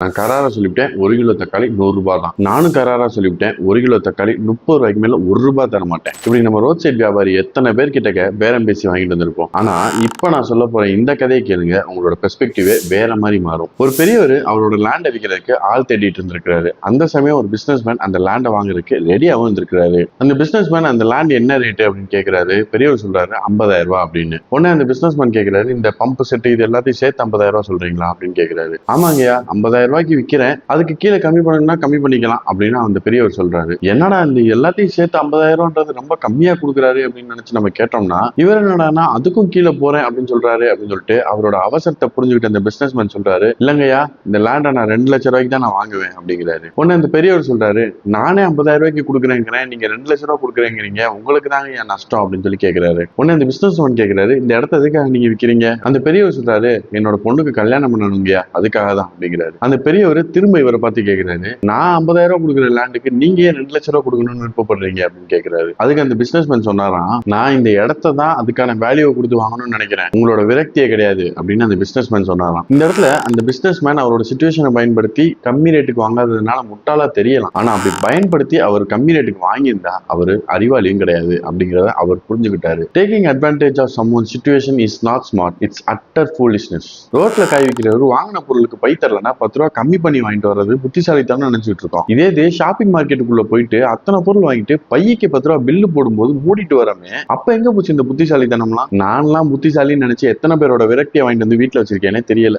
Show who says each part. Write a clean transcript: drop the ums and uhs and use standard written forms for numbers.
Speaker 1: நான் கராரா சொல்லிவிட்டேன் 1 கிலோ தக்காளி 100 ரூபாய் தான். நானும் கராரா சொல்லிவிட்டேன் 1 கிலோ தக்காளி 30 ரூபாய்க்கு மேல 1 ரூபாய் தர மாட்டேன். இப்படி நம்ம ரோட் சைட் வியாபாரி எத்தனை பேர் கிட்ட பேரம் பேசி வாங்கிட்டு வந்திருப்போம். ஆனா இப்ப நான் சொல்ல போற இந்த கதையை கேளுங்க, உங்களோட பெர்ஸ்பெக்டிவே வேற மாதிரி மாறும். ஒரு பெரியவர் அவரோட லேண்டை விற்கிறதுக்கு ஆள் தேடிட்டு இருந்திருக்காரு. அந்த சமயம் ஒரு பிசினஸ் மேன் அந்த லேண்டை வாங்குறதுக்கு ரெடியாகவும் இருந்திருக்காரு. அந்த பிசினஸ் மேன் அந்த லேண்ட் என்ன ரேட்டு அப்படின்னு கேட்கிறாரு. பெரியவர் சொல்றாரு 50,000 ரூபாய் அப்படின்னு. உடனே அந்த பிசினஸ் மேன் கேட்கிறாரு, இந்த பம்ப் செட் இது எல்லாத்தையும் சேர்த்து 50,000 ரூபாய் சொல்றீங்களா அப்படின்னு கேட்கிறாரு. ஆமாங்கய்யா, 50,000 ரூபாய்க்கு விற்கிறேன், அதுக்கு கீழே கம்மி பண்ணணும்னா கம்மி பண்ணிக்கலாம் அப்படின்னு அந்த பெரியவர் சொல்றாரு. என்னடா இந்த எல்லாத்தையும் சேர்த்து 50,000 ரொம்ப கம்மியா கொடுக்குறாரு அப்படின்னு நினைச்சு நம்ம கேட்டோம்னா, இவர் என்னடானா அதுக்கும் கீழே போறேன் அப்படின்னு சொல்றாரு அப்படின்னு சொல்லிட்டு அவரோட அவசரத்தை புரிஞ்சுக்கிட்டு அந்த பிசினஸ் மேன் சொல்றாரு, இல்லங்கய்யா இந்த லேண்டை நான் 2 லட்சம் ரூபாய்க்கு தான் நான் வாங்குவேன் அப்படிங்கிறாரு. உடனே அந்த பெரியவர் சொல்றாரு, நானே 50,000 ரூபாய்க்கு கொடுக்குறேங்கிறேன், நீங்க 2 லட்சம் ரூபாய் கொடுக்குறேங்கிறீங்க, உங்களுக்கு தாங்க என் நஷ்டம் அப்படின்னு சொல்லி கேட்கிறாரு. உடனே அந்த பிசினஸ் மேன் கேட்கிறாரு, இந்த இடத்த எதுக்காக நீங்க விற்கிறீங்க? அந்த பெரியவர் சொல்றாரு, என்னோட பொண்ணுக்கு கல்யாணம் பண்ணணுங்கய்யா, அதுக்காக தான் அப்படிங்கிறாரு. அந்த பெரியவர் திரும்ப இவரை பார்த்து கேட்கிறாரு, நான் 50,000 ரூபாய் கொடுக்குற லேண்டுக்கு நீங்க ஏன் 2 லட்சம் ரூபாய் கொடுக்கணும்னு விருப்பப்படுறீங்க அப்படின்னு கேட்கிறாரு. அதுக்கு அந்த பிசினஸ் மேன் சொன்னாராம், நான் இந்த இடத்த தான் அதுக்கான வேல்யூ கொடுத்து வாங்கணும்னு நினைக்கிறேன், உங்களோட விரக்தியே கிடையாது அப்படின்னு அந்த பிசினஸ் மேன் சொன்னாராம். இந்த இடத்துல அந்த பிசினஸ் மேன் அவரோட சிச்சுவேஷனை பயன்படுத்தி கம்மி ரேட்டுக்கு வாங்காததுனால முட்டாளா தெரியலாம். ஆனா அப்படி பயன்படுத்தி அவர் கம்மி ரேட்டுக்கு வாங்கியிருந்தா அவர் அறிவாளியும் கிடையாது அப்படிங்கிறத அவர் புரிஞ்சுக்கிட்டாரு. Taking advantage of someone situation is not smart, it's utter foolishness. ரோட்ல காய் விற்கிறவர் வாங்கின பொருளுக்கு பை தரலன்னா 10 ரூபாய் கம்மி பண்ணி வாங்கிட்டு வர்றது புத்திசாலித்தனம் நினைச்சிட்டு இருக்கோம். இதே ஷாப்பிங் மார்க்கெட்டுக்குள்ள போயிட்டு அத்தனை பொருள் வாங்கிட்டு பையக்கு 10 ரூபாய் பில்லு போடும்போது மூடிட்டு வரமே, அப்ப எங்க போச்சு இந்த புத்திசாலித்தனம்லாம்? நான்லாம் புத்திசாலின்னு நினைச்சு எத்தனை பேரோட விரக்தியை வாங்கிட்டு வந்து வீட்டுல வச்சிருக்கேனே தெரியல.